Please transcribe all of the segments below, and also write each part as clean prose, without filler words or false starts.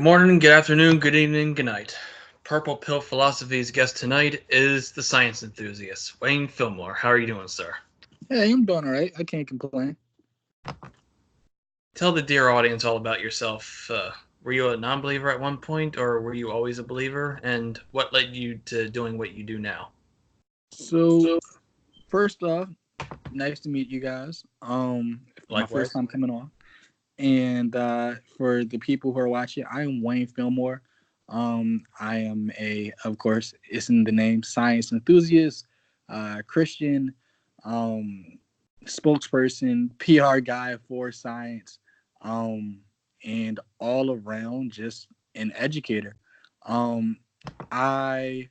Good morning, good afternoon, good evening, good night. Purple Pill Philosophy's guest tonight is the science enthusiast, Wayne Philmore. How are you doing, sir? Hey, I'm doing all right. I can't complain. Tell the dear audience all about yourself. Were you a non-believer at one point, or were you always a believer? And what led you to doing what you do now? So, first off, nice to meet you guys. My first Likewise. time coming on. And for the people who are watching, I am Wayne Philmore. I am of course, it's in the name, science enthusiast, Christian, um, spokesperson, PR guy for science, um, and all around just an educator. Um, I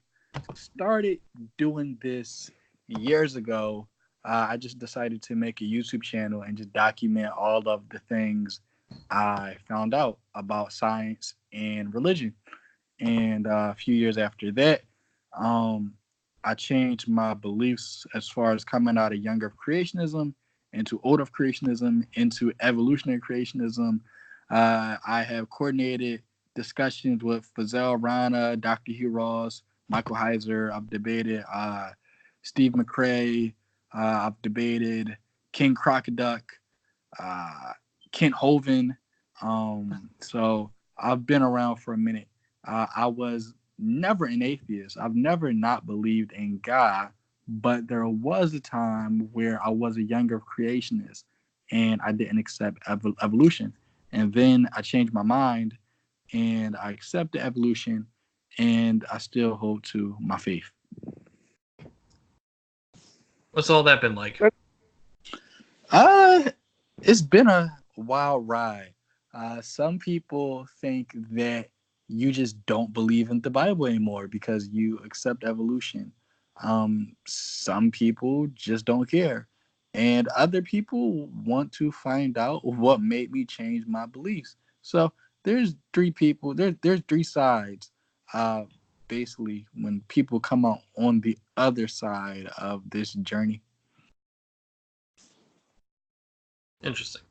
started doing this years ago. I just decided to make a YouTube channel and just document all of the things I found out about science and religion. And a few years after that, um, I changed my beliefs as far as coming out of younger creationism into old of creationism into evolutionary creationism. I have coordinated discussions with Fazell Rana, Dr. Hugh Ross, Michael Heiser. I've debated Steve McCrae. I've debated King Crocoduck, uh, Kent Hovind. So I've been around for a minute. I was never an atheist. I've never not believed in God, but there was a time where I was a younger creationist and I didn't accept evolution. And then I changed my mind and I accepted evolution and I still hold to my faith. What's all that been like? Uh, it's been a wild ride. Some people think that you just don't believe in the Bible anymore because you accept evolution. Some people just don't care. And other people want to find out what made me change my beliefs. So there's three people, there's three sides. Uh, Basically, when people come out on the other side of this journey. Interesting.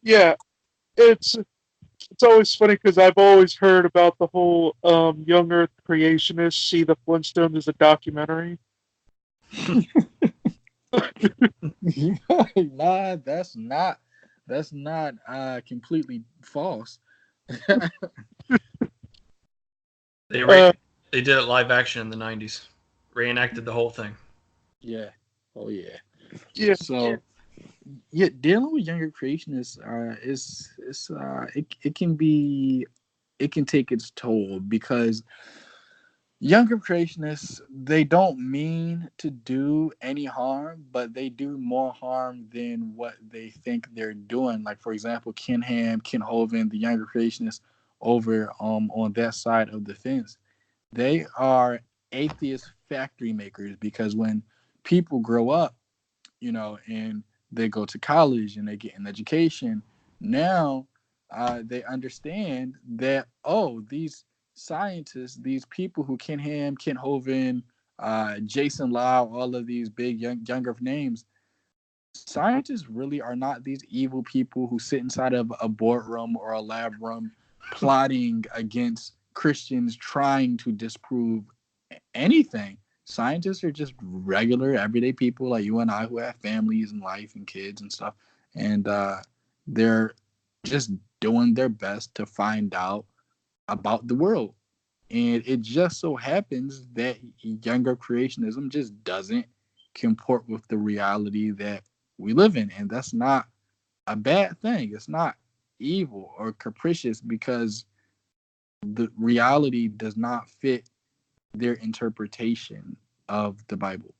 Yeah, it's always funny because I've always heard about the whole young Earth creationists see the Flintstones as a documentary. Nah, that's not completely false. They re- Uh, they did it live action in the '90s, reenacted the whole thing. Yeah. Oh yeah. yeah, So yeah, dealing with younger creationists is it can take its toll because younger creationists, they don't mean to do any harm, but they do more harm than what they think they're doing. Like for example, Ken Ham, Ken Hovind, the younger creationists over on that side of the fence, they are atheist factory makers because when people grow up, and they go to college and they get an education, now they understand that, oh, these scientists, these people who Ken Ham, Ken Hovind, Jason Lau, all of these big younger names, scientists really are not these evil people who sit inside of a boardroom or a lab room plotting against Christians trying to disprove anything. Scientists are just regular, everyday people like you and I who have families and life and kids and stuff. And they're just doing their best to find out about the world. And it just so happens that younger creationism just doesn't comport with the reality that we live in. And that's not a bad thing. It's not evil or capricious because the reality does not fit their interpretation of the Bible.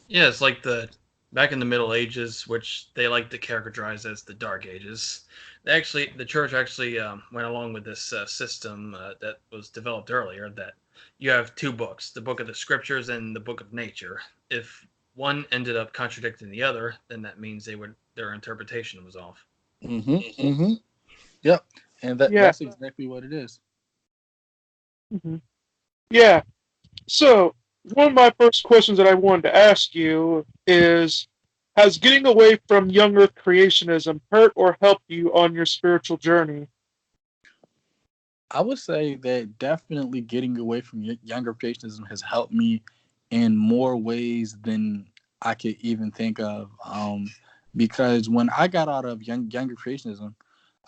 Yeah, it's like the back in the Middle Ages, which they like to characterize as the Dark Ages. The church actually went along with this system that was developed earlier. That you have two books: the book of the scriptures and the book of nature. If one ended up contradicting the other, then that means their interpretation was off. Mm-hmm. Mm-hmm. Yep. And yeah, that's exactly what it is. hmm yeah. So one of my first questions that I wanted to ask you is, Has getting away from young Earth creationism hurt or helped you on your spiritual journey? I would say that definitely getting away from younger creationism has helped me in more ways than I could even think of. Because when I got out of younger creationism,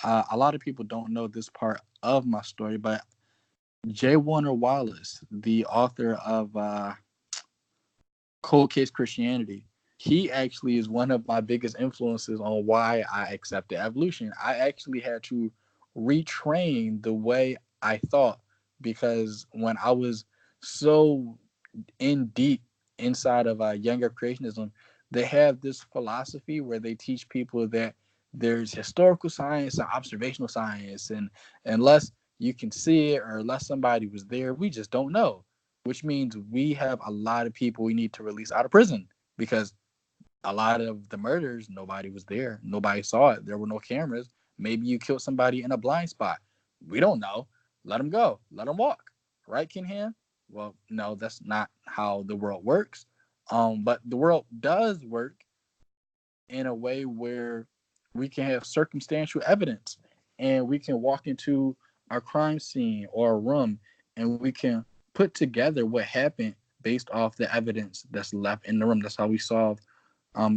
a lot of people don't know this part of my story, but J. Warner Wallace, the author of Cold Case Christianity, he actually is one of my biggest influences on why I accepted evolution. I actually had to retrain the way I thought because when I was so in deep inside of younger creationism, they have this philosophy where they teach people that there's historical science and observational science, and unless you can see it or unless somebody was there, we just don't know. Which means we have a lot of people we need to release out of prison because a lot of the murders, nobody was there, nobody saw it, there were no cameras. Maybe you killed somebody in a blind spot. We don't know. Let them go. Let them walk. Right, Kinham? Well, no, that's not how the world works. But the world does work in a way where we can have circumstantial evidence and we can walk into a crime scene or a room and we can put together what happened based off the evidence that's left in the room. That's how we solve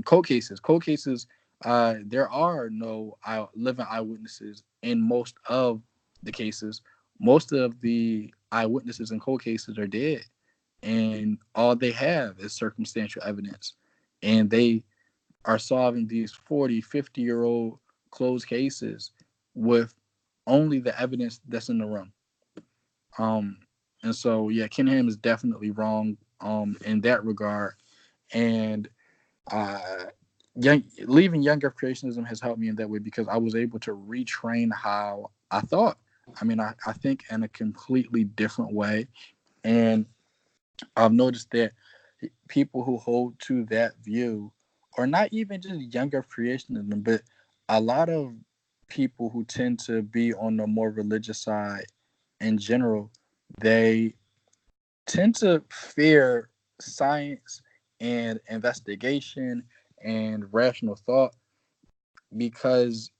cold cases. Cold cases, there are no living eyewitnesses in most of the cases. Most of the eyewitnesses in cold cases are dead, and all they have is circumstantial evidence. And they are solving these 40, 50-year-old closed cases with only the evidence that's in the room. Um, and so, yeah, Kinham is definitely wrong in that regard. And uh, leaving younger creationism has helped me in that way because I was able to retrain how I thought. I mean, I think in a completely different way. And I've noticed that people who hold to that view, or not even just younger creationism, but a lot of people who tend to be on the more religious side in general, they tend to fear science and investigation and rational thought because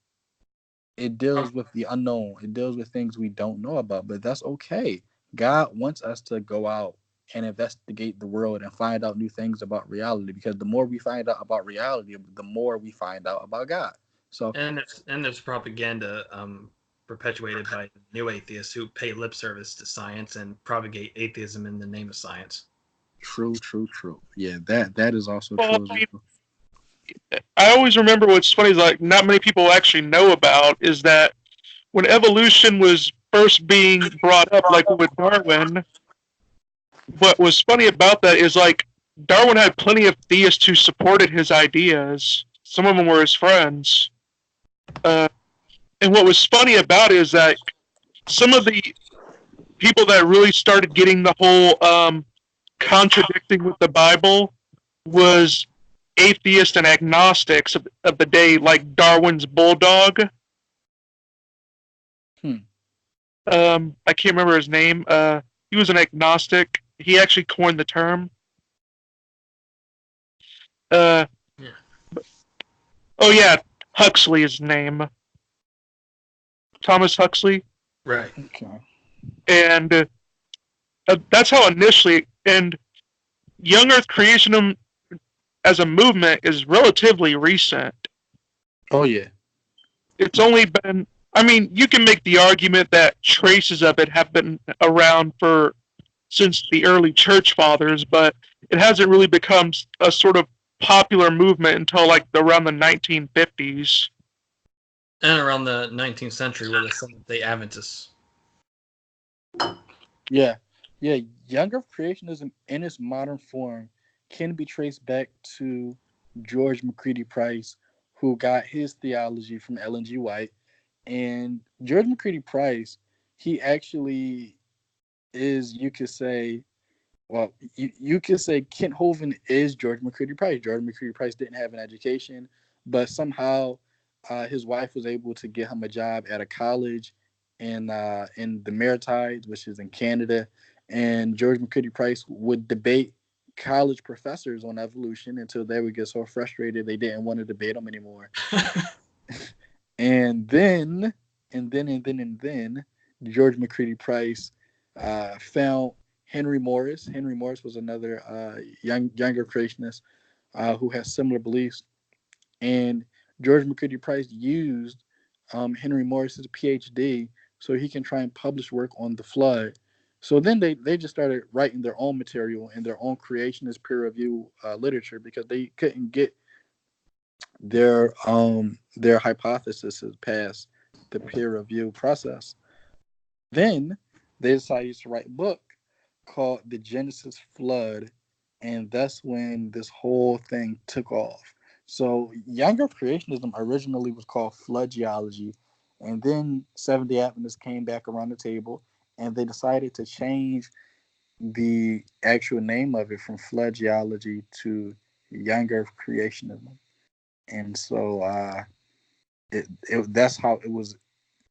it deals with the unknown. It deals with things we don't know about, but that's okay. God wants us to go out and investigate the world and find out new things about reality because the more we find out about reality, the more we find out about God. So And there's propaganda perpetuated by new atheists who pay lip service to science and propagate atheism in the name of science. true, true, true. Yeah, that is also Well, true as I mean, well. I always remember what's funny is like not many people actually know about is that when evolution was first being brought up, like with Darwin, what was funny about that is like Darwin had plenty of theists who supported his ideas. Some of them were his friends. Uh, and what was funny about it is that some of the people that really started getting the whole contradicting with the Bible was atheists and agnostics of the day, like Darwin's bulldog. Hmm. I can't remember his name. He was an agnostic. He actually coined the term. Uh, Yeah. oh yeah, Huxley is his name. Thomas Huxley, Right. Okay. and that's how initially. And young Earth creationism as a movement is relatively recent. Oh yeah. It's only been. I mean, you can make the argument that traces of it have been around for since the early church fathers, but it hasn't really become a sort of popular movement until like around the 1950s. And around the 19th century with the Seventh-day Adventists. Yeah. Yeah. Younger creationism in its modern form can be traced back to George McCready Price, who got his theology from Ellen G. White. And George McCready Price, he actually is, you could say, well, you could say Kent Hovind is George McCready Price. George McCready Price didn't have an education, but somehow his wife was able to get him a job at a college in the Maritides, which is in Canada. And George McCready Price would debate college professors on evolution until they would get so frustrated they didn't want to debate them anymore. And then George McCready Price found Henry Morris. Henry Morris was another younger creationist who has similar beliefs. And George McCready Price used Henry Morris's PhD so he can try and publish work on the flood. So then they just started writing their own material and their own creationist peer review literature because they couldn't get their hypotheses past the peer review process. Then they decided to write a book called The Genesis Flood, and that's when this whole thing took off. So younger creationism originally was called flood geology, and then Seventh-day Adventists came back around the table and they decided to change the actual name of it from flood geology to younger creationism. And so that's how it was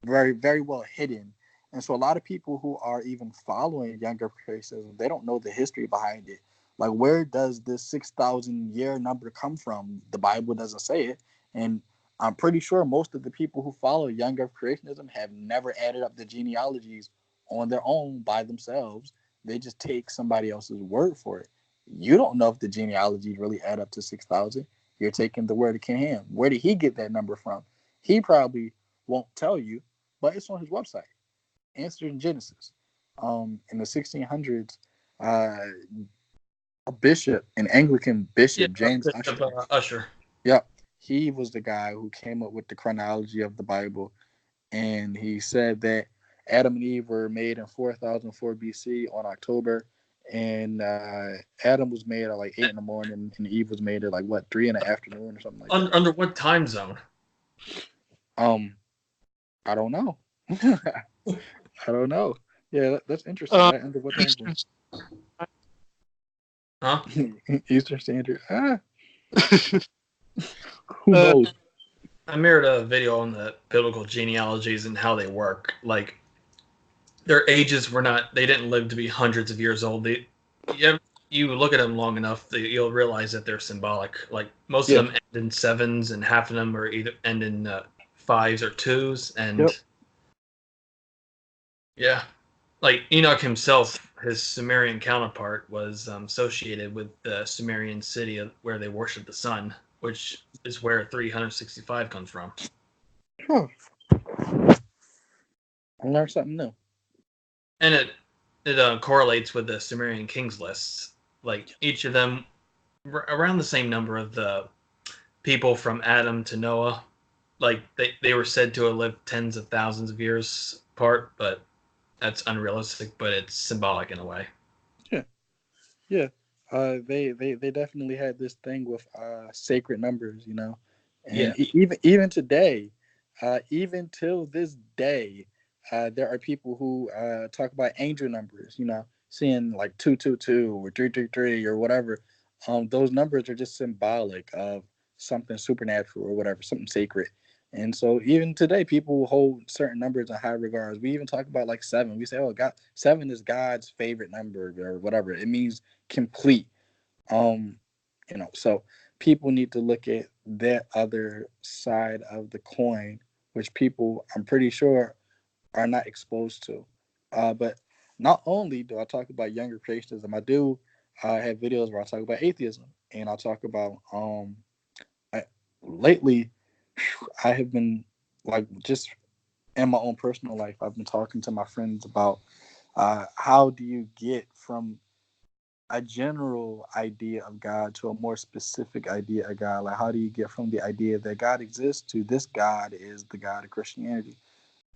very, very well hidden. And so a lot of people who are even following younger criticism, they don't know the history behind it. Like, where does this 6,000 year number come from? The Bible doesn't say it. And I'm pretty sure most of the people who follow younger creationism have never added up the genealogies on their own by themselves. They just take somebody else's word for it. You don't know if the genealogies really add up to 6,000. You're taking the word of Ken Ham. Where did he get that number from? He probably won't tell you, but it's on his website. Answered in Genesis. In the 1600s, a bishop, an Anglican bishop, James Usher. Usher. Yep, he was the guy who came up with the chronology of the Bible, and he said that Adam and Eve were made in 4004 BC on October, and Adam was made at like 8 in the morning, and Eve was made at like what 3 in the afternoon or something like that. Under what time zone? I don't know. I don't know. Yeah, that's interesting. Under what time zone? Huh? Eastern Standard. Who knows? I mirrored a video on the biblical genealogies and how they work. Like, their ages were not, they didn't live to be hundreds of years old. You look at them long enough, you'll realize that they're symbolic. Like, most of them end in sevens, and half of them are either end in fives or twos. And yeah, like Enoch himself, his Sumerian counterpart, was associated with the Sumerian city where they worship the sun, which is where 365 comes from. Huh. I learned something new. And it correlates with the Sumerian kings lists. Like, each of them, around the same number of the people from Adam to Noah. Like, they were said to have lived tens of thousands of years apart, but that's unrealistic, but it's symbolic in a way. Yeah. They definitely had this thing with sacred numbers, you know, and even today, even till this day, there are people who talk about angel numbers, you know, seeing like 222 or 333 or whatever. Those numbers are just symbolic of something supernatural or whatever, something sacred. And so even today, people hold certain numbers in high regards. We even talk about like 7. We say, "Oh, God, 7 is God's favorite number," or whatever. It means complete. You know, so people need to look at that other side of the coin, which people, I'm pretty sure, are not exposed to. But not only do I talk about younger creationism, I do have videos where I talk about atheism, and I talk about lately I have been like just in my own personal life, I've been talking to my friends about how do you get from a general idea of God to a more specific idea of God. Like, how do you get from the idea that God exists to this God is the God of Christianity?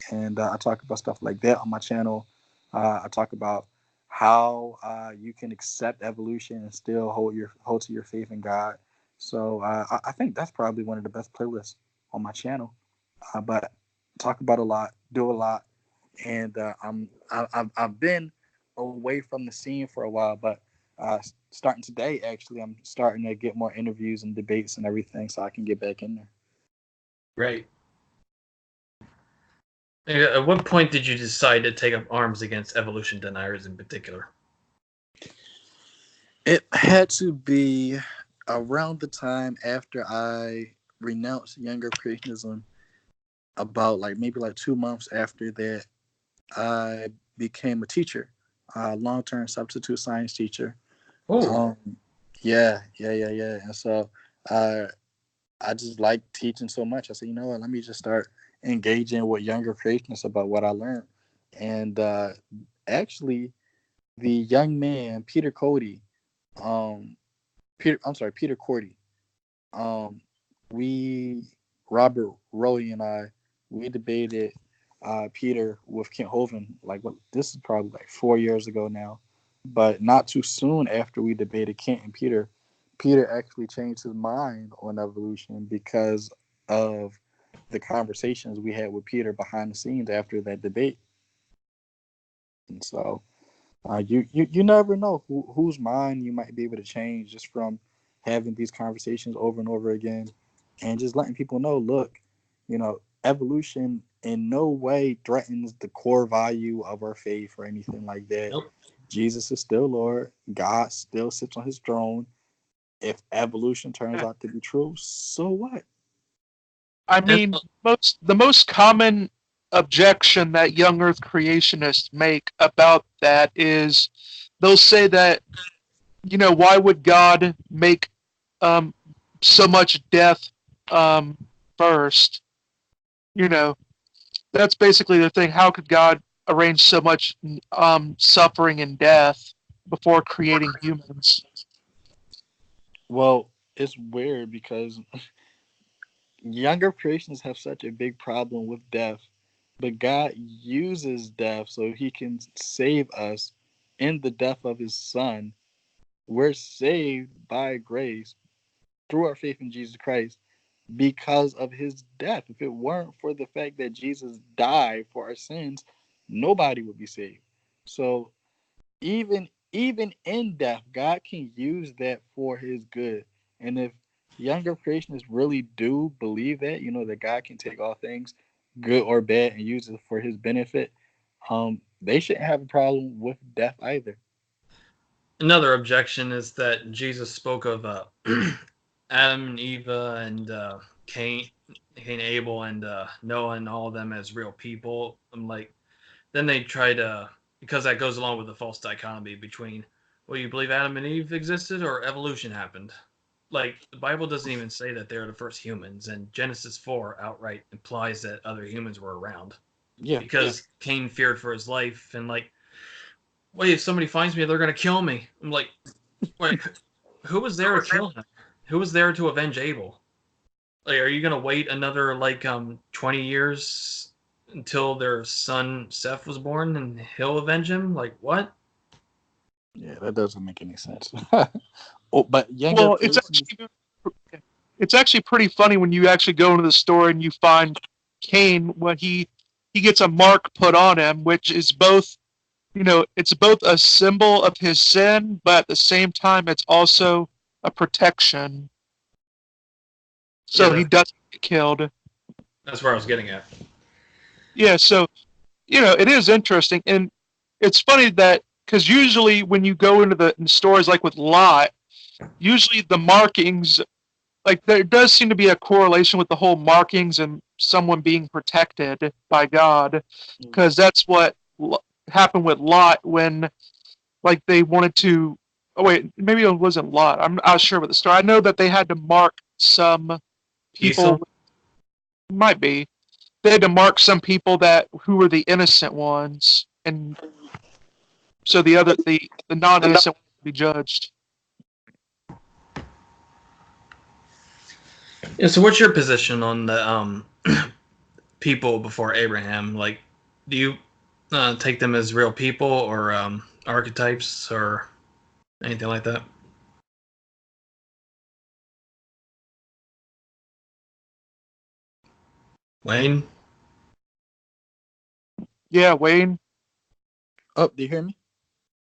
And I talk about stuff like that on my channel. I talk about how you can accept evolution and still hold to your faith in God. So I think that's probably one of the best playlists on my channel. But talk about a lot, do a lot, and I've been away from the scene for a while, but starting today, actually, I'm starting to get more interviews and debates and everything, so I can get back in there. Great. At what point did you decide to take up arms against evolution deniers in particular? It had to be around the time after I renounced younger creationism. About like maybe like 2 months after that, I became a teacher, a long-term substitute science teacher. Oh, Um, yeah. And so uh, I just like teaching so much. I said, you know what? Let me just start engaging with younger creationists about what I learned. And actually, the young man Peter Cody, Peter Cordy, um, we Robert Rowley and I we debated Peter with Kent Hovind like what this is probably like 4 years ago now, but not too soon after we debated Kent and Peter, Peter actually changed his mind on evolution because of the conversations we had with Peter behind the scenes after that debate. And so you never know whose mind you might be able to change just from having these conversations over and over again, and just letting people know, look, evolution in no way threatens the core value of our faith or anything like that. nope. Jesus is still Lord. God still sits on his throne. If evolution turns Yeah. out to be true, so what? I And mean, the most common objection that young Earth creationists make about that is they'll say that, why would God make um, so much death um, first? You know, that's basically the thing. How could God arrange so much suffering and death before creating humans? Well, it's weird because younger creationists have such a big problem with death, but God uses death so he can save us in the death of his son. We're saved by grace through our faith in Jesus Christ because of his death. If it weren't for the fact that Jesus died for our sins, nobody would be saved. So even in death, God can use that for his good. And if younger creationists really do believe that, that God can take all things, good or bad, and use it for his benefit, they shouldn't have a problem with death either. another objection is that Jesus spoke of Adam and Eve and Cain, Abel, and Noah and all of them as real people. I'm like, then they try to, because that goes along with the false dichotomy between, well, you believe Adam and Eve existed or evolution happened. Like the Bible doesn't even say that they're the first humans, and Genesis 4 outright implies that other humans were around Yeah, because Cain feared for his life and like, wait, if somebody finds me, they're gonna kill me. I'm like, wait, who was there to kill him? Who was there to avenge Abel? Like, are you gonna wait another like 20 years until their son Seth was born and he'll avenge him? Like what? yeah, that doesn't make any sense. Oh, but younger Well, creationists, it's actually pretty funny when you actually go into the story and you find Cain when he gets a mark put on him, which is both it's both a symbol of his sin, but at the same time it's also a protection, Yeah, so he doesn't get killed. that's where I was getting at. Yeah, so it is interesting, and it's funny that because usually when you go into the stories like with Lot, usually the markings, like there does seem to be a correlation with the whole markings and someone being protected by God, because that's what happened with Lot when like they wanted to. Oh wait, maybe it wasn't Lot. I'm not sure about the story. I know that they had to mark some Esau? people. Might be they had to mark some people that who were the innocent ones, and so the non-innocent ones would be judged. Yeah, so what's your position on the people before Abraham? Like, do you take them as real people or archetypes or anything like that? Wayne? Yeah, Wayne. oh, do you hear me?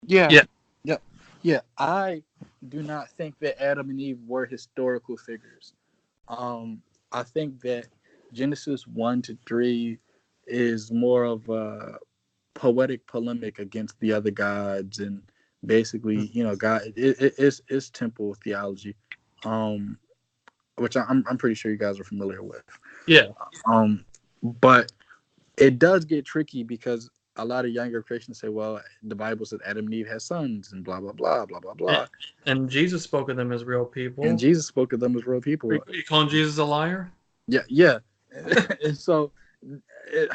Yeah. Yeah. Yep. Yeah, I do not think that Adam and Eve were historical figures. Um, I think that Genesis 1 to 3 is more of a poetic polemic against the other gods and Basically, God, it's temple theology, um, which I'm pretty sure you guys are familiar with. Yeah. But it does get tricky because a lot of younger Christians say, well, the Bible says Adam and Eve had sons and blah blah blah blah blah And, blah. and Jesus spoke of them as real And people. Jesus spoke of them as real Are people. you calling Jesus a liar? Yeah, yeah. And so, it,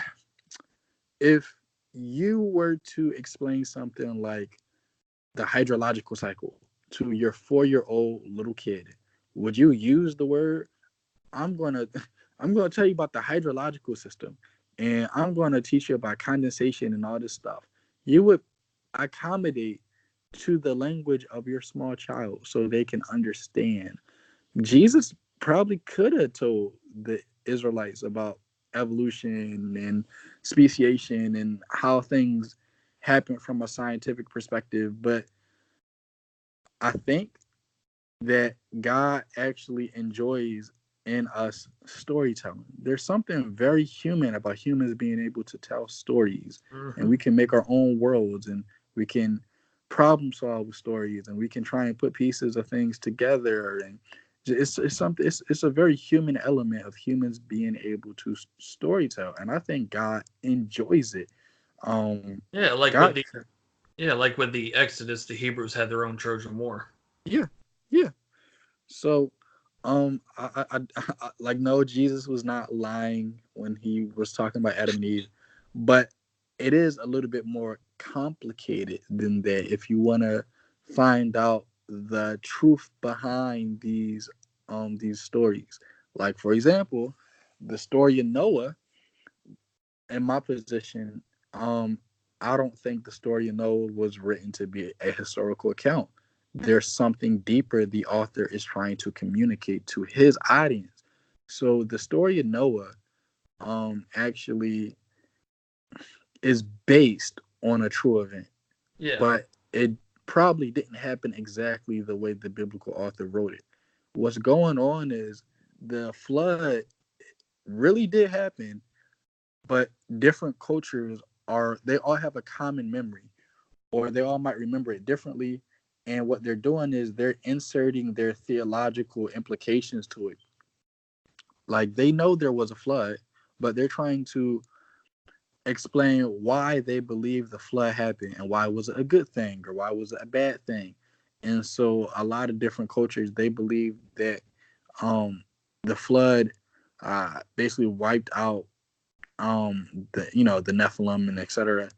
if you were to explain something like the hydrological cycle to your 4-year-old little kid, would you use the word, I'm gonna I'm gonna tell you about the hydrological system, and I'm gonna teach you about condensation and all this stuff? You would accommodate to the language of your small child so they can understand. Jesus probably could have told the Israelites about evolution and speciation and how things happen from a scientific perspective, but I think that God actually enjoys in us storytelling. There's something very human about humans being able to tell stories, and Mm-hmm. we can make our own worlds, and we can problem solve with stories, and we can try and put pieces of things together. And it's something. It's a very human element of humans being able to storytell, and I think God enjoys it. Yeah, God, like with the Exodus, the Hebrews had their own Trojan War. yeah, yeah. So, like, no, Jesus was not lying when he was talking about Adam and Eve, but it is a little bit more complicated than that. If you want to find out the truth behind these stories, like for example, the story of Noah. In my position, I don't think the story of Noah was written to be a historical account. There's something deeper the author is trying to communicate to his audience. So the story of Noah actually is based on a true event, Yeah. but it probably didn't happen exactly the way the biblical author wrote it. What's going on is the flood really did happen, but different cultures they all have a common memory, or they all might remember it differently. And what they're doing is they're inserting their theological implications to it. Like, they know there was a flood, but they're trying to explain why they believe the flood happened, and why was it a good thing or why was it a bad thing. And so a lot of different cultures, they believe that the flood basically wiped out the Nephilim and etc.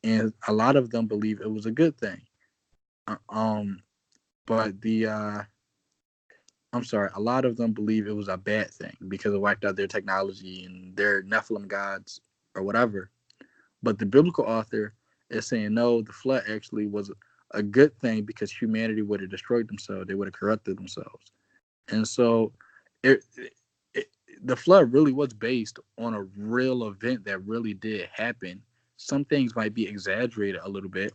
And a lot of them believe it was a good thing. Uh, Um, but I'm sorry, a lot of them believe it was a bad thing because it wiped out their technology and their Nephilim gods or whatever. But the biblical author is saying no, the flood actually was a good thing because humanity would have destroyed themselves, they would have corrupted themselves. And so it, it the flood really was based on a real event that really did happen. Some things might be exaggerated a little bit,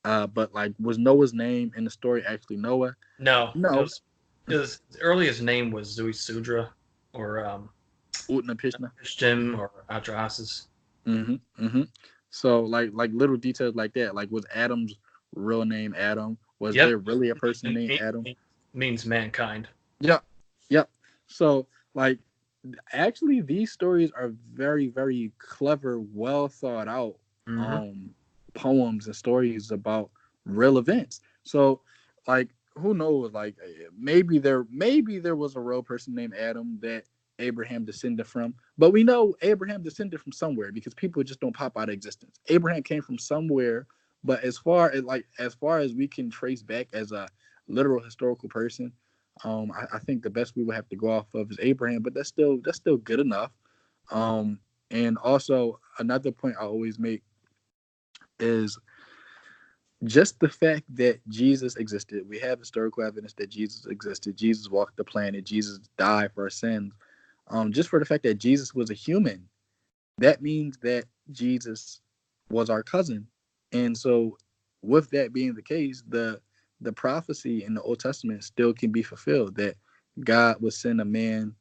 but like, was Noah's name in the story actually Noah? No, No. his earliest name was Zui Sudra, or Utnapishna. Ishtim, or Atrahasis. Mm-hmm. Mm-hmm. So like little details like that. Like, was Adam's real name Adam? Was Yep. there really a person It named Adam? means mankind. Yep. Yep. So like, actually, these stories are very, very clever, well thought out Mm-hmm. um poems and stories about real events. So like, who knows, like, maybe there was a real person named Adam that Abraham descended from, but we know Abraham descended from somewhere because people just don't pop out of existence. Abraham came from somewhere, but as far as we can trace back as a literal historical person, I think the best we would have to go off of is Abraham, but that's still good enough. And also, another point I always make is just the fact that Jesus existed. We have historical evidence that Jesus existed. Jesus walked the planet. Jesus died for our sins. Just for the fact that Jesus was a human, that means that Jesus was our cousin. And so, with that being the case, the prophecy in the Old Testament still can be fulfilled, that God would send a man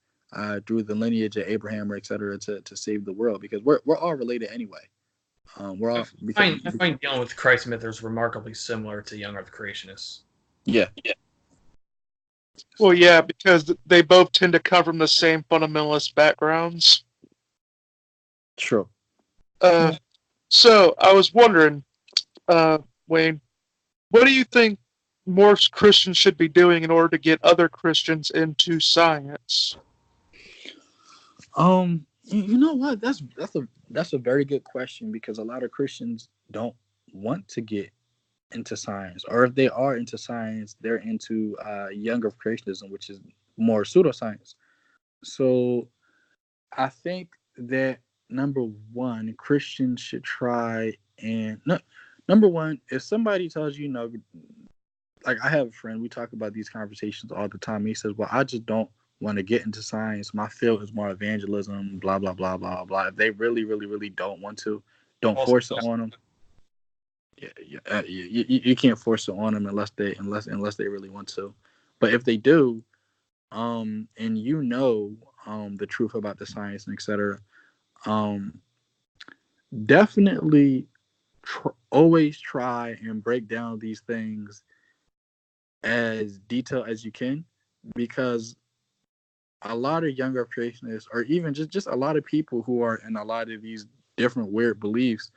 through the lineage of Abraham or etc. to save the world, because we're all related anyway. We're I all because find dealing with Christ mythers remarkably similar to young Earth creationists. yeah. Well, yeah, because they both tend to come from the same fundamentalist backgrounds. True. So I was wondering, Wayne, what do you think more Christians should be doing in order to get other Christians into science? You know what? That's a very good question because a lot of Christians don't want to get into science, or if they are into science, they're into younger creationism, which is more pseudoscience. So I think that number one, Christians should try and no, number one, if somebody tells you, like I have a friend, we talk about these conversations all the time. He says, "Well, I just don't want to get into science. My field is more evangelism, blah blah blah blah blah." If they really, really, really don't want to, don't Also, force it on them. You can't force it on them unless they really want to. But if they do, and the truth about the science and etc., um, definitely always try and break down these things as detailed as you can, because a lot of younger creationists, or even just a lot of people who are in a lot of these different weird beliefs,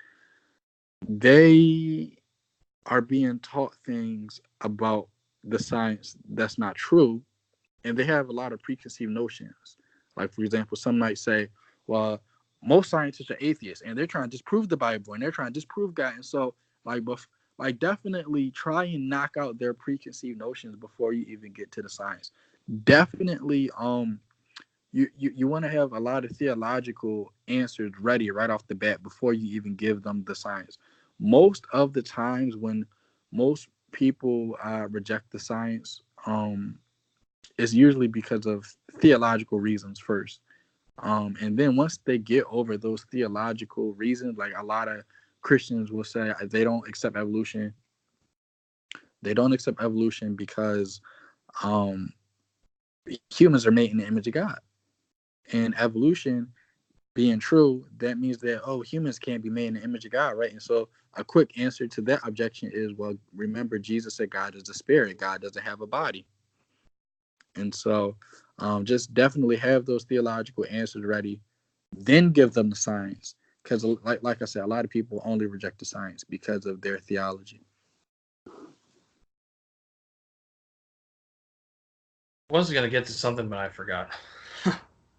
they are being taught things about the science that's not true, and they have a lot of preconceived notions. Like, for example, some might say, well, most scientists are atheists and they're trying to disprove the Bible and they're trying to disprove God. And so, definitely try and knock out their preconceived notions before you even get to the science. Definitely, you want to have a lot of theological answers ready right off the bat before you even give them the science. Most of the times when most people reject the science, it's usually because of theological reasons first. And then once they get over those theological reasons, like a lot of Christians will say they don't accept evolution. They don't accept evolution because um, humans are made in the image of God. And evolution being true, that means that, oh, humans can't be made in the image of God, right? And so a quick answer to that objection is, well, remember Jesus said God is a spirit. God doesn't have a body. And so just definitely have those theological answers ready, then give them the science. Because like I said, a lot of people only reject the science because of their theology. I was gonna get to something, but I forgot.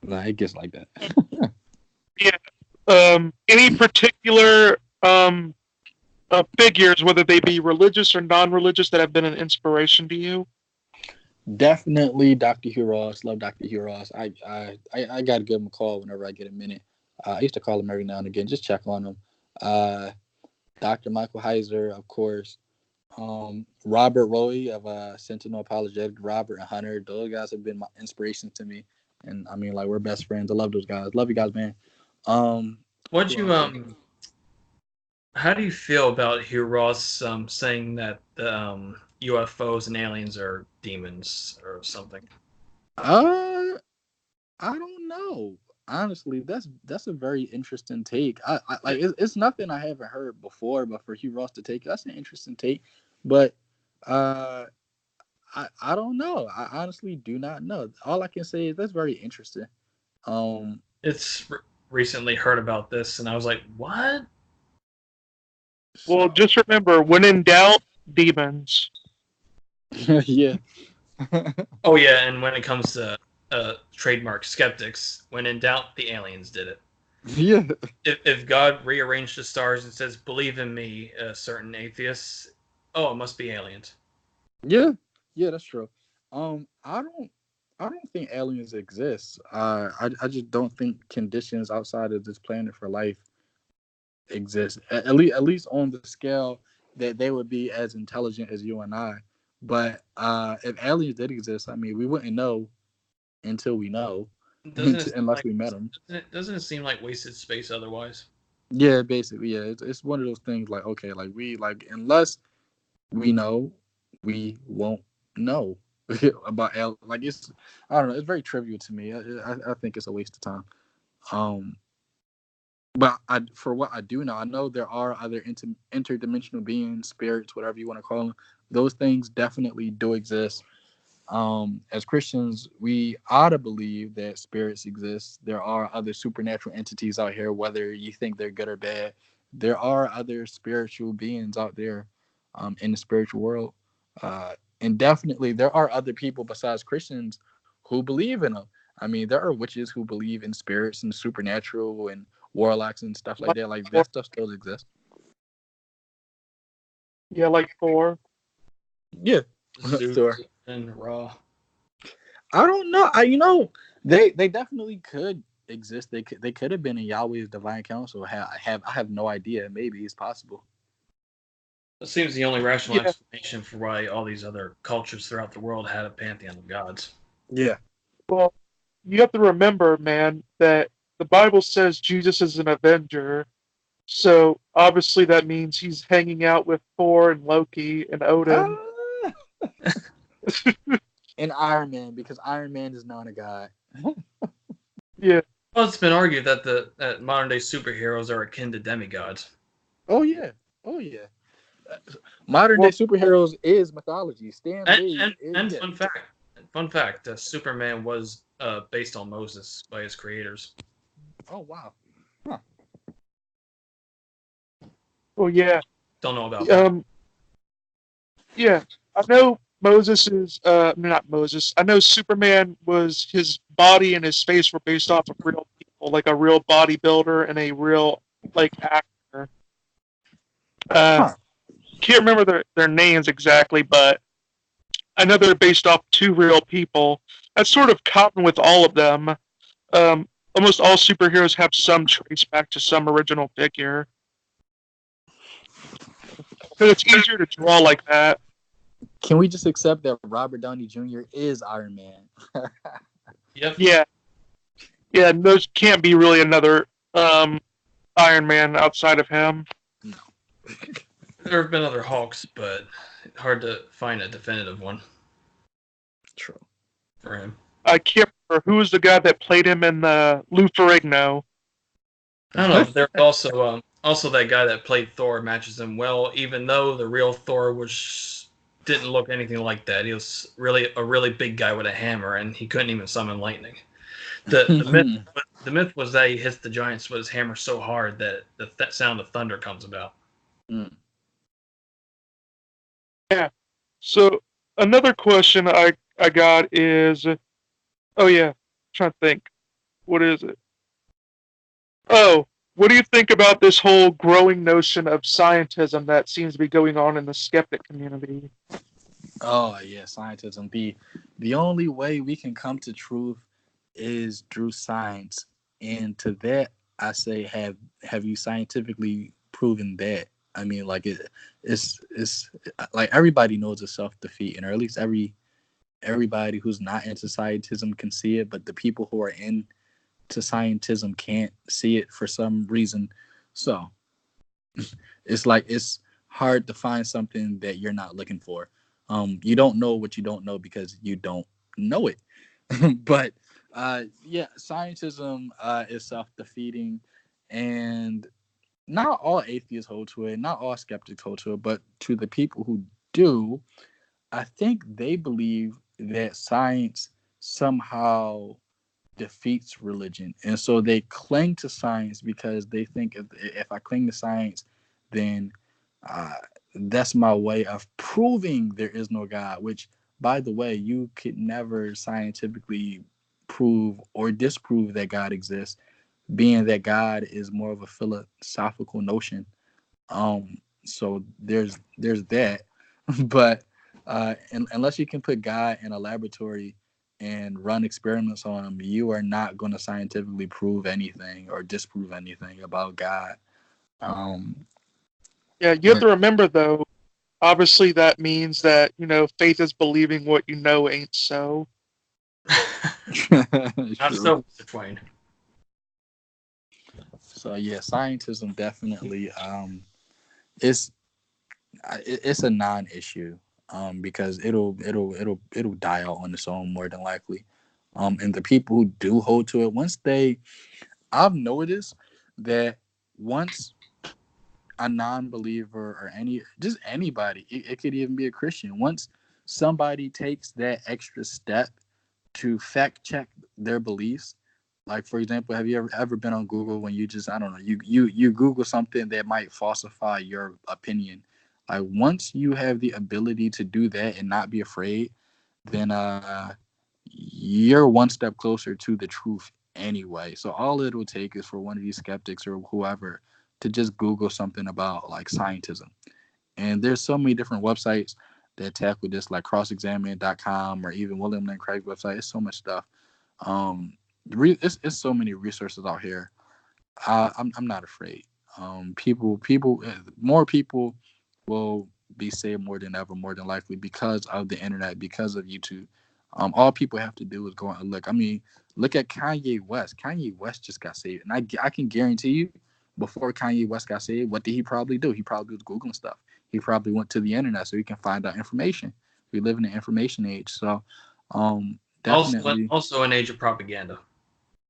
Like, it gets like that. Yeah. Any particular figures, whether they be religious or non-religious, that have been an inspiration to you? Definitely Dr. Hugh Ross. Love Dr. Hugh Ross. I got to give him a call whenever I get a minute. I used to call him every now and again, just check on him. Dr. Michael Heiser, of course. Robert Roy of Sentinel Apologetic, Robert and Hunter. Those guys have been my inspiration to me. And I mean, like, we're best friends. I love those guys. Love you guys, man. What you How do you feel about Hugh Ross saying that UFOs and aliens are demons or something? I don't know. Honestly, that's a very interesting take. I like it's nothing I haven't heard before, but for Hugh Ross to take, that's an interesting take. But uh I don't know. I honestly do not know. All I can say is that's very interesting. Um It's recently heard about this, and I was like, "What?" Well, so just remember, when in doubt, demons. yeah. Oh yeah, and when it comes to trademark skeptics, when in doubt, the aliens did it. Yeah. If God rearranged the stars and says, "Believe in me," certain atheists, oh, it must be aliens. Yeah. Yeah, that's true. I don't think aliens exist. I just don't think conditions outside of this planet for life exist. At least on the scale that they would be as intelligent as you and I. But if aliens did exist, I mean, we wouldn't know until we know, Doesn't it seem unless like we met them. doesn't it seem like wasted space otherwise? Yeah, basically, yeah. It's one of those things like, okay, like we like unless we know, we won't know about like it's I don't know. It's very trivial to me. I think it's a waste of time. Um, But for what I do know, I know there are other interdimensional beings, spirits, whatever you want to call them. Those things definitely do exist. As Christians, we ought to believe that spirits exist. There are other supernatural entities out here, whether you think they're good or bad. There are other spiritual beings out there, in the spiritual world, and definitely there are other people besides Christians who believe in them. I mean, there are witches who believe in spirits and supernatural and warlocks and stuff like Like that. Like Thor. that stuff still exists. Yeah, like Thor. Yeah, Zeus Thor. and Ra. I don't know. They definitely could exist. They could have been in Yahweh's divine council. I have no idea. Maybe it's possible. It seems the only rational Yeah. explanation for why all these other cultures throughout the world had a pantheon of gods. Yeah. Well, you have to remember, man, that the Bible says Jesus is an avenger. So obviously that means he's hanging out with Thor and Loki and Odin. Ah! And Iron Man, because Iron Man is not a god. Yeah. Well, it's been argued that that modern day superheroes are akin to demigods. Oh yeah. Oh yeah. Modern day Well, superheroes is mythology. Stan And Lee and, is, and yeah. fun fact, Superman was based on Moses by his creators. Oh wow. Huh. well, yeah. Don't know about that. Yeah. I know Moses is not Moses. I know Superman was his body and his face were based off of real people, like a real bodybuilder and a real like actor. Uh Huh. can't remember their names exactly, but I know they're based off two real people. That's sort of common with all of them. Almost all superheroes have some trace back to some original figure. Because it's easier to draw like that. Can we just accept that Robert Downey Jr. is Iron Man? Yep. Yeah, yeah. Those can't be really another Iron Man outside of him. No. There have been other Hulks, but hard to find a definitive one True. for him. I can't remember who was the guy that played him in Lou Ferrigno. I don't know. But there's also that guy that played Thor matches him well, even though the real Thor was didn't look anything like that. He was really a really big guy with a hammer, and he couldn't even summon lightning. The myth was that he hits the giants with his hammer so hard that the sound of thunder comes about. Mm. Yeah. So another question I got is, oh yeah, I'm trying to think, what is it? Oh, what do you think about this whole growing notion of scientism that seems to be going on in the skeptic community? Oh yeah, scientism. The only way we can come to truth is through science. And to that I say, have you scientifically proven that? I mean, like it's like everybody knows it's self-defeating, or at least everybody who's not into scientism can see it, but the people who are into scientism can't see it for some reason. So it's like it's hard to find something that you're not looking for. You don't know what you don't know because you don't know it. But yeah, scientism is self-defeating, and not all atheists hold to it, not all skeptics hold to it, but to the people who do, I think they believe that science somehow defeats religion, and so they cling to science because they think if I cling to science, then uh, that's my way of proving there is no God. Which, by the way, you could never scientifically prove or disprove that God exists, being that God is more of a philosophical notion. So there's that, but unless you can put God in a laboratory and run experiments on him, you are not going to scientifically prove anything or disprove anything about God. Um, Yeah, you have to remember though, obviously that means that, faith is believing what you know ain't so. Not true. so, Mr. Twain. So yeah, scientism definitely it's it's a non-issue, because it'll die out on its own more than likely. And the people who do hold to it, once they, I've noticed that once a non-believer or anybody, it could even be a Christian, once somebody takes that extra step to fact check their beliefs, like for example, have you ever been on Google when you just, I don't know, you Google something that might falsify your opinion? Like once you have the ability to do that and not be afraid, then you're one step closer to the truth anyway. So all it will take is for one of these skeptics or whoever to just Google something about like scientism. And there's so many different websites that tackle this, like crossexamine.com or even William Lane Craig's website. It's so much stuff. It's so many resources out here. I'm not afraid. More people will be saved more than ever, more than likely, because of the internet, because of YouTube. All people have to do is go and look. I mean, look at Kanye West. Kanye West just got saved, and I can guarantee you, before Kanye West got saved, what did he probably do? He probably was Googling stuff. He probably went to the internet so he can find out information. We live in an information age, so definitely. Also an age of propaganda.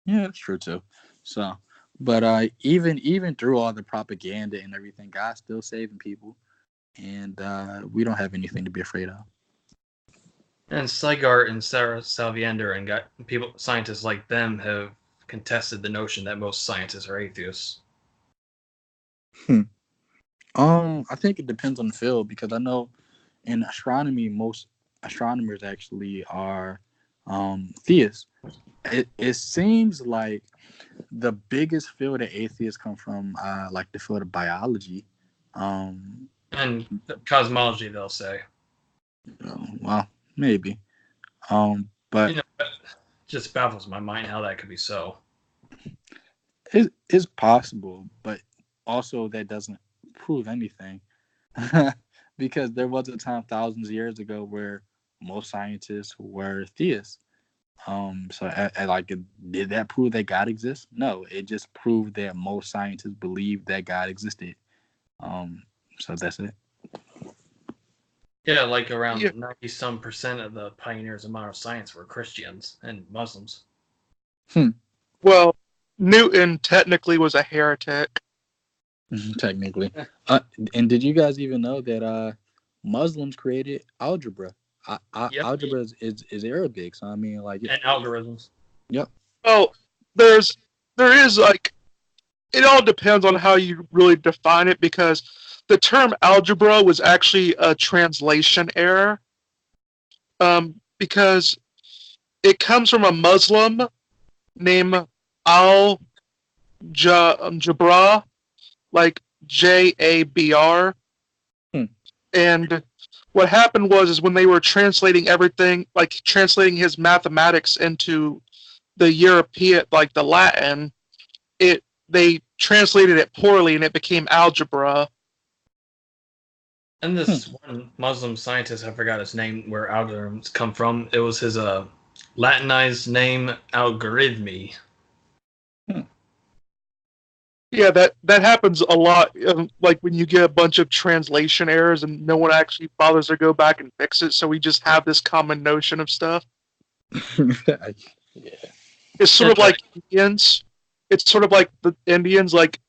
Yeah, that's true too. So, but even through all the propaganda and everything, God's still saving people, and we don't have anything to be afraid of. And Sygart and Sara Salviander and scientists like them have contested the notion that most scientists are atheists. I think it depends on the field, because I know in astronomy most astronomers actually are theists. It seems like the biggest field that atheists come from, like the field of biology, and cosmology, they'll say. Well, maybe, but it just baffles my mind how that could be so. It's possible, but also that doesn't prove anything, because there was a time thousands of years ago where most scientists were theists. So did that prove that God exists? No, it just proved that most scientists believe that God existed. So that's it. Yeah, like around 90-some% of the pioneers of modern science were Christians and Muslims. Well, Newton technically was a heretic. Technically. And did you guys even know that Muslims created algebra? Yep. Algebra is Arabic, so I mean, like, and algorithms. Yep. Well, there is like, it all depends on how you really define it, because the term algebra was actually a translation error, because it comes from a Muslim named Jabra, like Jabr. And what happened was when they were translating everything, like translating his mathematics into the European, like the Latin, they translated it poorly and it became algebra. And this one Muslim scientist, I forgot his name, where algorithms come from. It was his Latinized name, algorithmy. Yeah, that happens a lot. Like when you get a bunch of translation errors and no one actually bothers to go back and fix it, so we just have this common notion of stuff. Yeah. It's sort of like Indians. It's sort of like the Indians. Like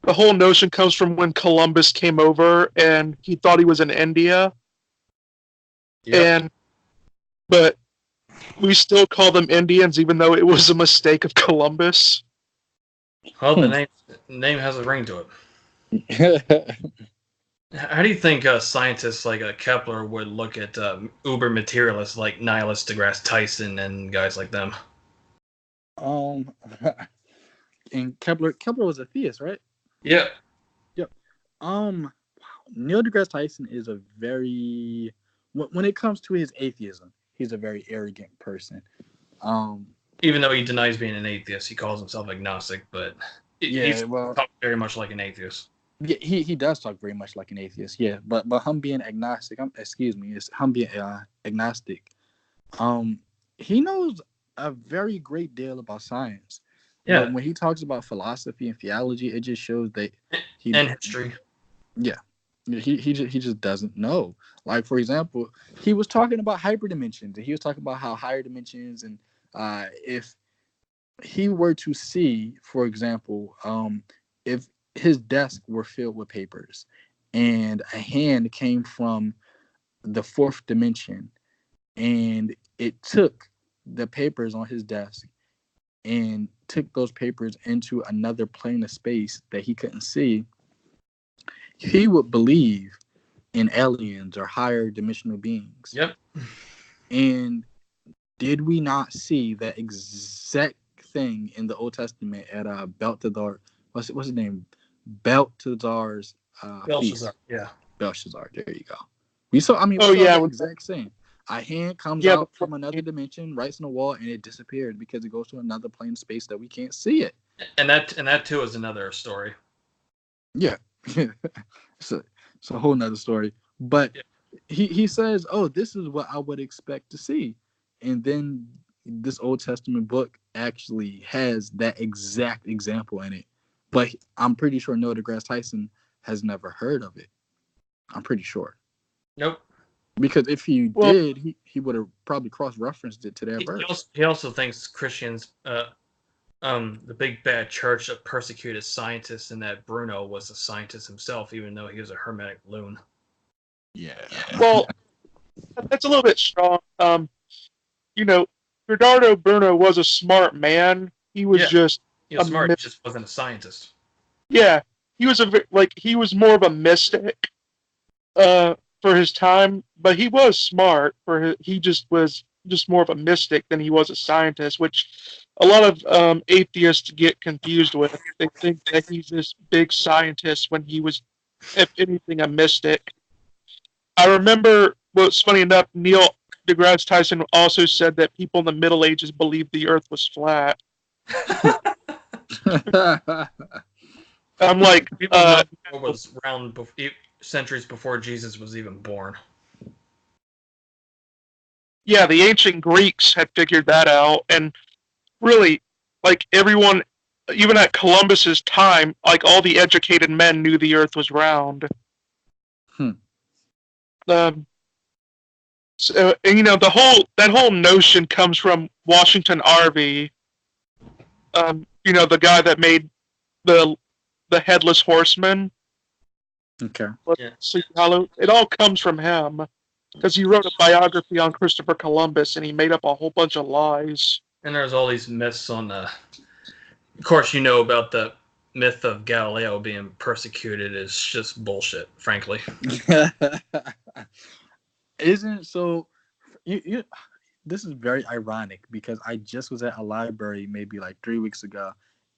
the whole notion comes from when Columbus came over and he thought he was in India. Yep. But we still call them Indians, even though it was a mistake of Columbus. Well, the name has a ring to it. How do you think scientists like Kepler would look at uber materialists like Nihilist deGrasse Tyson and guys like them? And Kepler was a theist, right? Yep. Neil deGrasse Tyson is a very, when it comes to his atheism, he's a very arrogant person. Even though he denies being an atheist, he calls himself agnostic, but he talks very much like an atheist. Yeah, he does talk very much like an atheist. Yeah, but him being agnostic, agnostic. He knows a very great deal about science. Yeah. But when he talks about philosophy and theology, it just shows that and history. Yeah. He just doesn't know. Like, for example, he was talking about hyperdimensions, and he was talking about how higher dimensions, and if he were to see, for example, if his desk were filled with papers, and a hand came from the fourth dimension, and it took the papers on his desk and took those papers into another plane of space that he couldn't see. He would believe in aliens or higher dimensional beings. Yep. And did we not see that exact thing in the Old Testament at Belteshazzar? What's his name? Belteshazzar's Belshazzar. feast. Yeah. Belshazzar. There you go. We saw. I mean, we Oh, saw yeah, the with- exact same. A hand comes Yeah, out but- from another dimension, writes on the wall, and it disappeared because it goes to another plane of space that we can't see it. And that too is another story. Yeah. it's a whole nother story. But he says, "Oh, this is what I would expect to see," and then this Old Testament book actually has that exact example in it. But I'm pretty sure Neil deGrasse Tyson has never heard of it. I'm pretty sure. Nope. Because if he did, he would have probably cross-referenced it to that verse. He also thinks Christians, the big bad church that persecuted scientists, and that Bruno was a scientist himself, even though he was a hermetic loon. Yeah. Well, that's a little bit strong. Bernardo Bruno was a smart man. He was just He was smart, he just wasn't a scientist. Yeah, he was he was more of a mystic for his time, but he was smart he just was just more of a mystic than he was a scientist, which a lot of atheists get confused with. They think that he's this big scientist when he was, if anything, a mystic. I remember, what's funny enough, Neil deGrasse Tyson also said that people in the Middle Ages believed the Earth was flat. I'm like, People know it was around centuries before Jesus was even born. Yeah, the ancient Greeks had figured that out, and really, like everyone, even at Columbus's time, like all the educated men knew the Earth was round. So, and that whole notion comes from Washington Irving, the guy that made the Headless Horseman. Okay. Sleepy Hollow. It all comes from him because he wrote a biography on Christopher Columbus and he made up a whole bunch of lies. And there's all these myths on of course, about the myth of Galileo being persecuted is just bullshit, frankly. Isn't so? You this is very ironic because I just was at a library maybe like 3 weeks ago,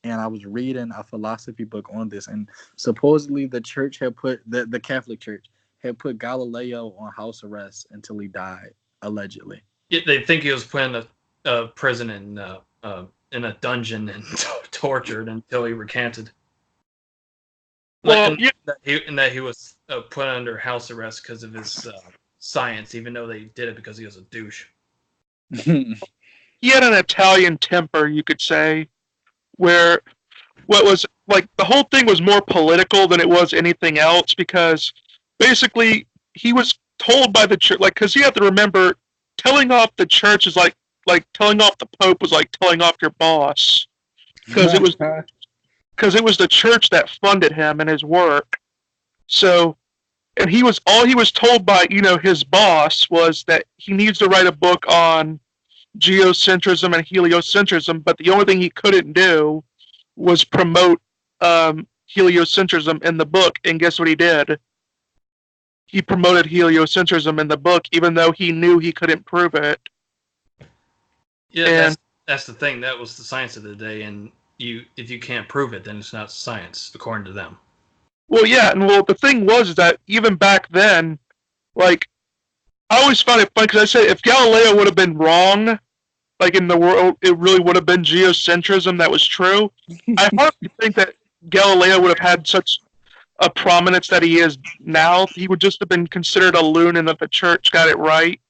and I was reading a philosophy book on this, and supposedly the church had put the Catholic Church had put Galileo on house arrest until he died, allegedly. Yeah, they think he was put in a prison in a dungeon and tortured until he recanted. Well, that he was put under house arrest because of his science, even though they did it because he was a douche. He had an Italian temper, you could say, where what was like the whole thing was more political than it was anything else, because basically he was told by the church, like, because you have to remember, telling off the church is like telling off the Pope was like telling off your boss, because it was the church that funded him and his work. So, and all he was told by his boss was that he needs to write a book on geocentrism and heliocentrism, but the only thing he couldn't do was promote heliocentrism in the book. And guess what he did? He promoted heliocentrism in the book, even though he knew he couldn't prove it. Yeah, that's the thing. That was the science of the day, and if you can't prove it, then it's not science, according to them. Well, yeah, and the thing was that even back then, like, I always found it funny because I said if Galileo would have been wrong, like in the world, it really would have been geocentrism that was true. I hardly think that Galileo would have had such a prominence that he is now. He would just have been considered a loon, and if the church got it right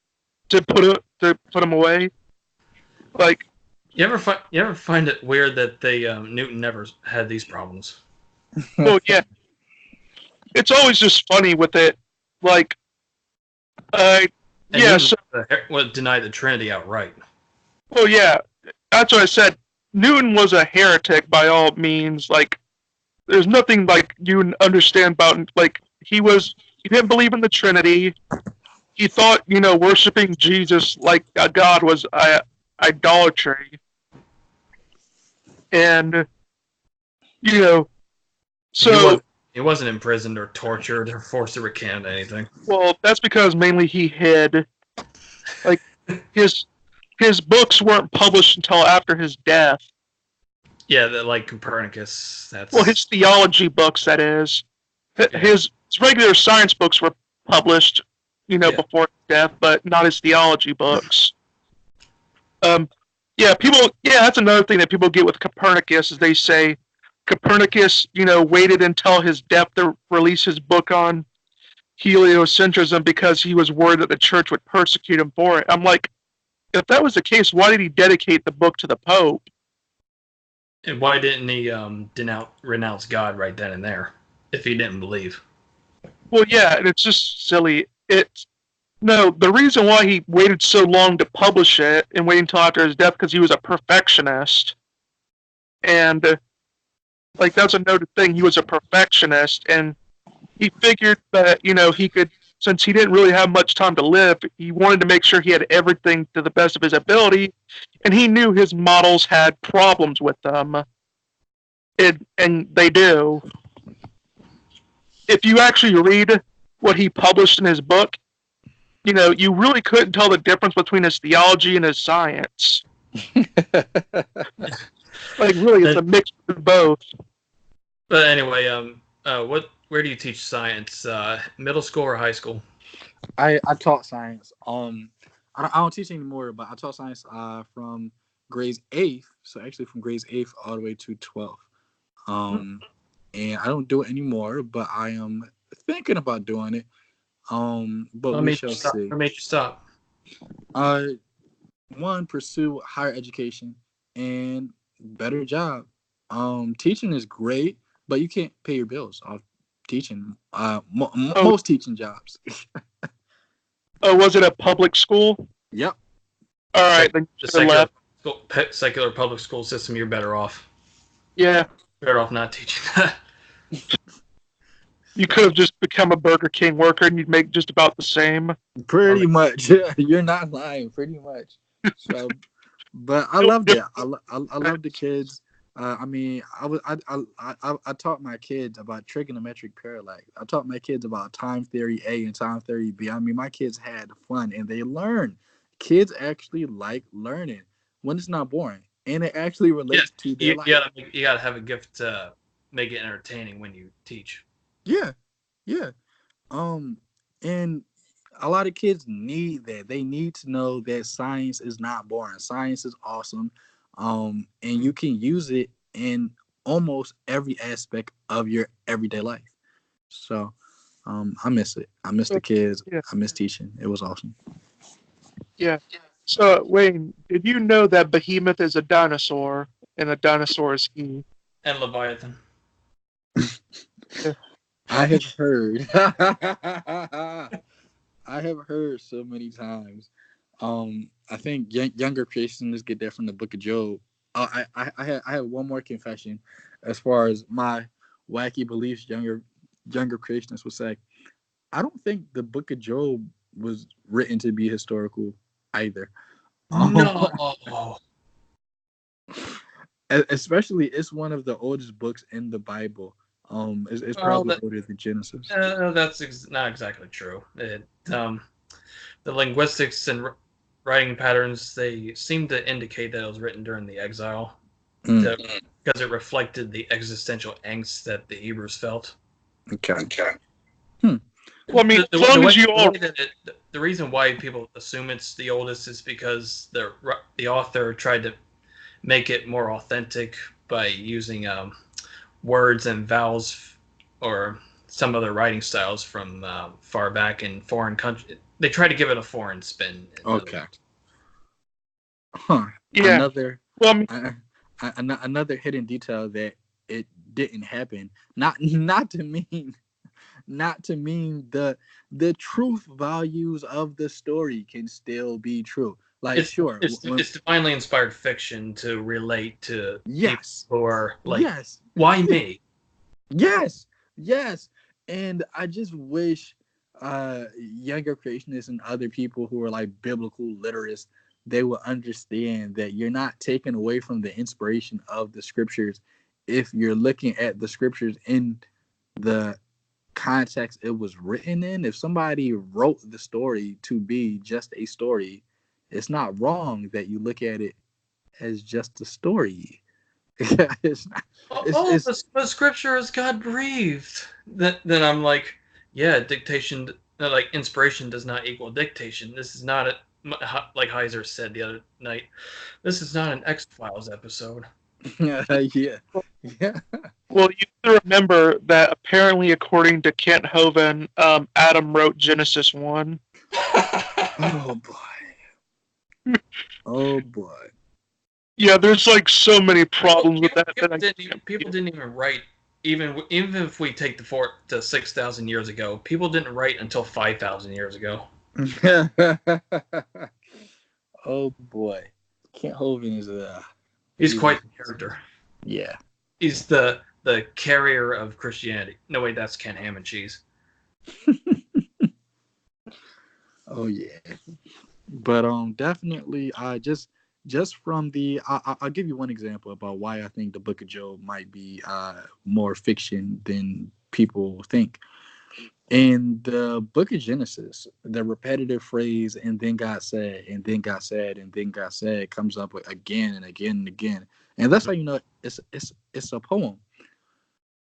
to put him away. Like, you ever find it weird that Newton never had these problems? Well, yeah, it's always just funny with it, like, would deny the Trinity outright. Well, yeah, that's what I said. Newton was a heretic by all means. Like, there's nothing like you understand about like he didn't believe in the Trinity. He thought worshiping Jesus like a god was idolatry, and you know so he wasn't imprisoned or tortured or forced to recant anything. well that's because mainly he hid. Like his books weren't published until after his death. Yeah, like Copernicus. Well, his theology books, that is. His regular science books were published, before his death, but not his theology books. That's another thing that people get with Copernicus is they say Copernicus, waited until his death to release his book on heliocentrism because he was worried that the church would persecute him for it. I'm like, if that was the case, why did he dedicate the book to the Pope? And why didn't he renounce God right then and there if he didn't believe? Well, yeah, and it's just silly. The reason why he waited so long to publish it and wait until after his death because he was a perfectionist. And, that's a noted thing. He was a perfectionist, and he figured that, he could, since he didn't really have much time to live, he wanted to make sure he had everything to the best of his ability, and he knew his models had problems with them. And they do. If you actually read what he published in his book, you really couldn't tell the difference between his theology and his science. Really, it's a mix of both. But anyway, where do you teach science? Middle school or high school? I taught science. I don't teach anymore, but I taught science from grades 8th, so actually from grades 8th all the way to 12th. And I don't do it anymore, but I am thinking about doing it. But we shall see. What made you stop? One, pursue higher education and better job. Teaching is great, but you can't pay your bills off teaching. Most teaching jobs. Oh, was it a public school? Yep. All right, then the secular public school system. You're better off. Yeah. Better off not teaching that. You could have just become a Burger King worker and you'd make just about the same. Pretty much. You're not lying. Pretty much. So, but I love that. I love the kids. I taught my kids about trigonometric parallax. I taught my kids about time theory A and time theory B. I mean, my kids had fun and they learned. Kids actually like learning when it's not boring and it actually relates to their life. You gotta have a gift to make it entertaining when you teach. Yeah. And a lot of kids need that. They need to know that science is not boring. Science is awesome. And you can use it in almost every aspect of your everyday life. So, I miss it. I miss the kids. Yeah. I miss teaching. It was awesome. Yeah. So, Wayne, did you know that Behemoth is a dinosaur and a dinosaur is he? And Leviathan. I have heard. I have heard so many times. I think younger creationists get that from the Book of Job. I have one more confession, as far as my wacky beliefs. Younger creationists would say, I don't think the Book of Job was written to be historical either. No. Especially, it's one of the oldest books in the Bible. It's probably older than Genesis. That's not exactly true. The linguistics and writing patterns, they seem to indicate that it was written during the exile because it reflected the existential angst that the Hebrews felt. Okay. Well, I mean, the reason why people assume it's the oldest is because the author tried to make it more authentic by using words and vowels or some other writing styles from far back in foreign countries. They try to give it a foreign spin. Okay. Huh. Yeah. Another hidden detail that it didn't happen. Not to mean the truth values of the story can still be true. Like, it's divinely inspired fiction to relate to people who are like, why me? Yes, yes. And I just wish younger creationists and other people who are like biblical literates, they will understand that you're not taking away from the inspiration of the scriptures if you're looking at the scriptures in the context it was written in. If somebody wrote the story to be just a story, it's not wrong that you look at it as just a story. it's not, Oh, the scripture is God breathed. Then I'm like, yeah, dictation, like inspiration, does not equal dictation. This is not a, like Heiser said the other night. This is not an X-Files episode. yeah, yeah. Well, you have to remember that apparently, according to Kent Hovind, Adam wrote Genesis 1. Oh boy. Oh boy. Yeah, there's like so many problems with that. People didn't even write. Even if we take the fort to 6,000 years ago, people didn't write until 5,000 years ago. Oh boy. Kent Hovind is he's quite the character. Yeah. He's the carrier of Christianity. No, wait, that's Ken Ham and Cheese. Oh yeah. But definitely just from the I'll give you one example about why I think the Book of Job might be more fiction than people think. In the Book of Genesis, the repetitive phrase "and then God said," and then God said, and then God said comes up again and again and again, and that's how you know it's a poem.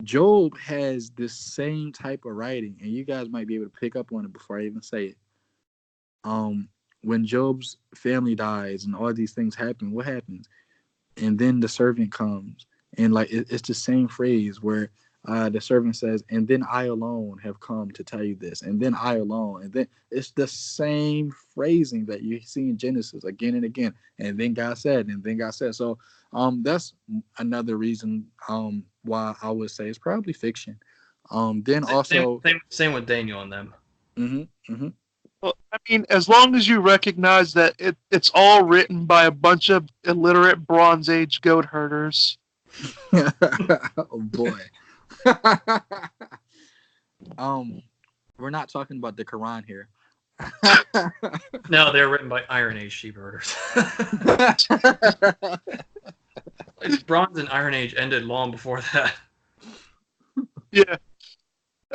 Job has this same type of writing, and you guys might be able to pick up on it before I even say it. When Job's family dies and all these things happen, what happens? And then the servant comes, and like it's the same phrase where the servant says, "And then I alone have come to tell you this," and then I alone, and then it's the same phrasing that you see in Genesis again and again. And then God said, and then God said. So that's another reason why I would say it's probably fiction. Then also, same with Daniel and them. Mm-hmm, mm-hmm. Well, I mean, as long as you recognize that it's all written by a bunch of illiterate Bronze Age goat herders. Oh boy. We're not talking about the Quran here. No, they're written by Iron Age sheep herders. Bronze and Iron Age ended long before that. Yeah.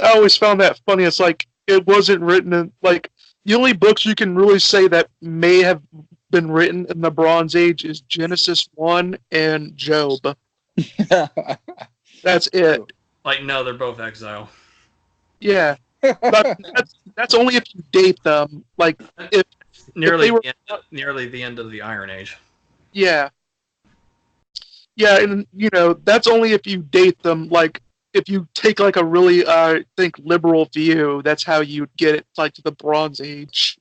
I always found that funny. It's like it wasn't written in like the only books you can really say that may have been written in the Bronze Age is Genesis 1 and Job. That's it. Like, no, they're both exile. Yeah. But that's only if you date them. Like, if nearly if the end of the Iron Age. Yeah. Yeah, and, that's only if you date them. Like, if you take, like, a really, liberal view, that's how you'd get it, like, to the Bronze Age.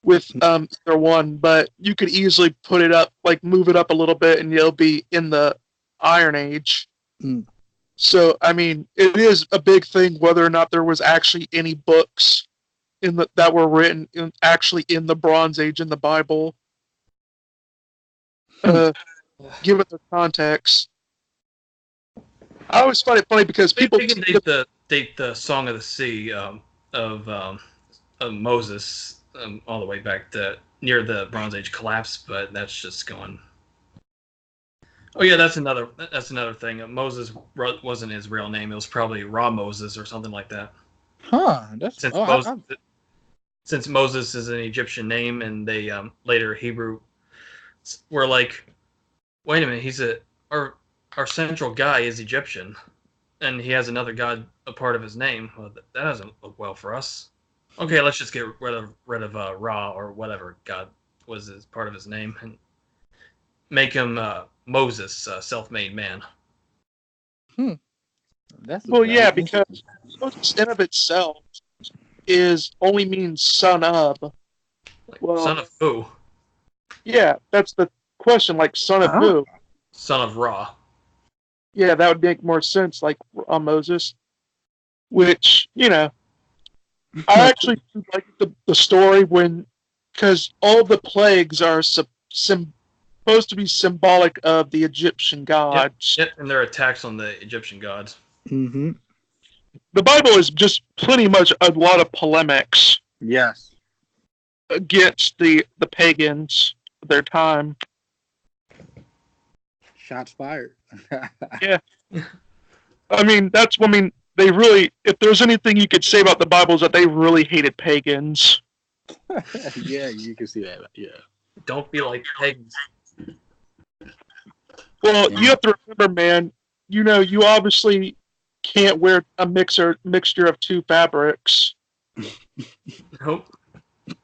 With either one, but you could easily put it up, like move it up a little bit, and it'll be in the Iron Age. Mm. So, I mean, it is a big thing whether or not there was actually any books that were written actually in the Bronze Age in the Bible, given the context. I always find it funny because people can date the Song of the Sea of Moses all the way back to near the Bronze Age collapse, but that's just going. Oh yeah, that's another thing. Moses wasn't his real name; it was probably Ra Moses or something like that. Huh? That's since Moses is an Egyptian name, and they later Hebrew were like, wait a minute, our central guy is Egyptian, and he has another god a part of his name. Well, that doesn't look well for us. Okay, let's just get rid of Ra or whatever god was as part of his name, and make him Moses, self-made man. Well, yeah, because Moses in of itself only means son of. Well, son of who? Yeah, that's the question. Like, son of who? Son of Ra. Yeah, that would make more sense, like on Moses. Which, I actually like the story because all the plagues are supposed to be symbolic of the Egyptian gods. Yep, and their attacks on the Egyptian gods. Mm-hmm. The Bible is just pretty much a lot of polemics Yes. against the pagans of their time. Shots fired. Yeah. They really, if there's anything you could say about the Bible, is that they really hated pagans. Yeah, you can see that. Yeah. Don't be like pagans. Well, you have to remember, man, you obviously can't wear a mixture of two fabrics. Nope.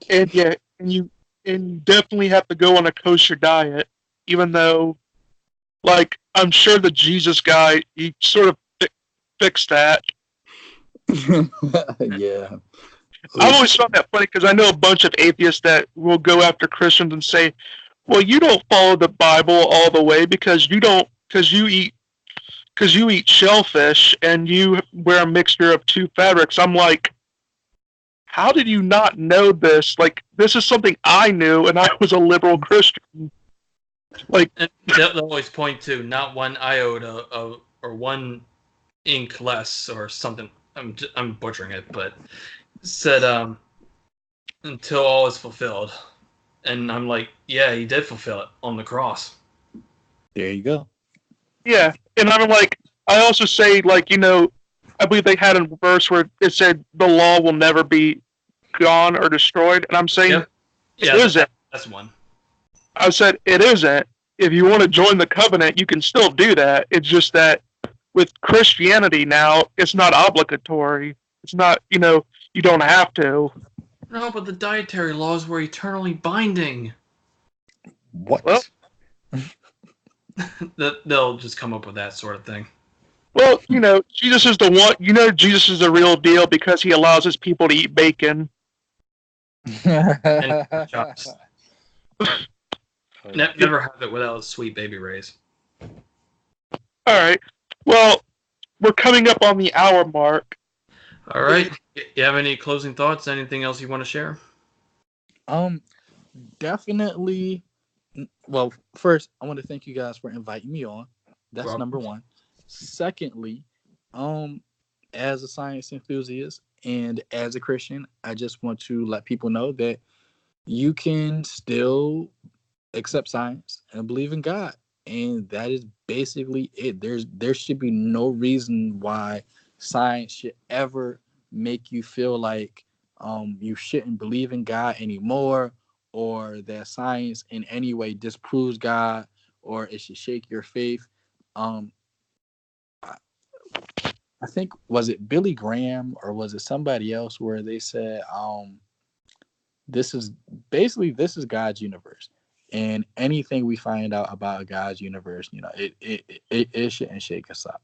And you definitely have to go on a kosher diet, even though, like, I'm sure the Jesus guy, he sort of fixed that. Yeah. I've always found that funny because I know a bunch of atheists that will go after Christians and say, "Well, you don't follow the Bible all the way because you eat shellfish and you wear a mixture of two fabrics." I'm like, how did you not know this? Like, this is something I knew, and I was a liberal Christian. Like, and they'll always point to not one iota of or one ink less or something. I'm butchering it, but said until all is fulfilled, and I'm like, yeah, he did fulfill it on the cross. There you go. Yeah, and I'm like, I also say, like, I believe they had a verse where it said the law will never be gone or destroyed, and I'm saying it isn't. That's one. I said it isn't. If you want to join the covenant, you can still do that. It's just that with Christianity now, it's not obligatory. It's not, you don't have to. No, but the dietary laws were eternally binding. What? Well, they'll just come up with that sort of thing. Well, Jesus is the one. Jesus is the real deal because he allows his people to eat bacon. And chops. Never have it without sweet baby rays. All right. Well, we're coming up on the hour mark. All right. You have any closing thoughts? Anything else you want to share? Definitely. Well, first, I want to thank you guys for inviting me on. That's number one. Secondly, as a science enthusiast and as a Christian, I just want to let people know that you can still accept science and believe in God. And that is basically it. There should be no reason why science should ever make you feel like you shouldn't believe in God anymore, or that science in any way disproves God, or it should shake your faith. I think, was it Billy Graham or was it somebody else where they said this is God's universe, and anything we find out about God's universe, it shouldn't shake us up.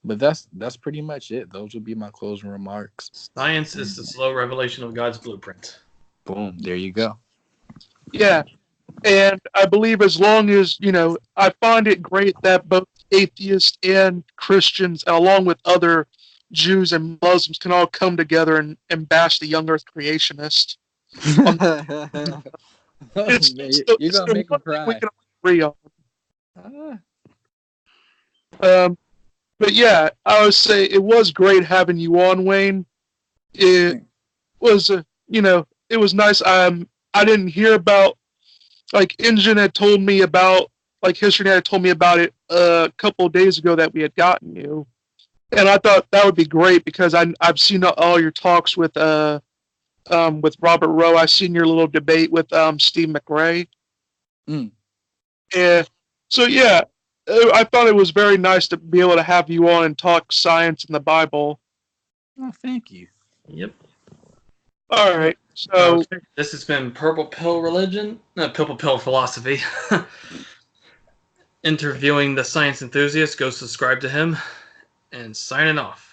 But that's pretty much it. Those would be my closing remarks. Science is the slow revelation of God's blueprint. Boom, there you go. Yeah, and I believe as long as, I find it great that both atheists and Christians, along with other Jews and Muslims, can all come together and bash the young earth creationist. You're going to make me cry. We can agree on. But yeah, I would say it was great having you on, Wayne. It was, it was nice. I didn't hear about, like, Engine had told me about, like, History had told me about it a couple of days ago that we had gotten you. And I thought that would be great because I've seen all your talks with Robert Rowe. I've seen your little debate with Steve McRae. And so, yeah, I thought it was very nice to be able to have you on and talk science and the Bible. Oh, thank you. Yep. All right. So this has been Purple Pill Philosophy. Interviewing the science enthusiast. Go subscribe to him and signing off.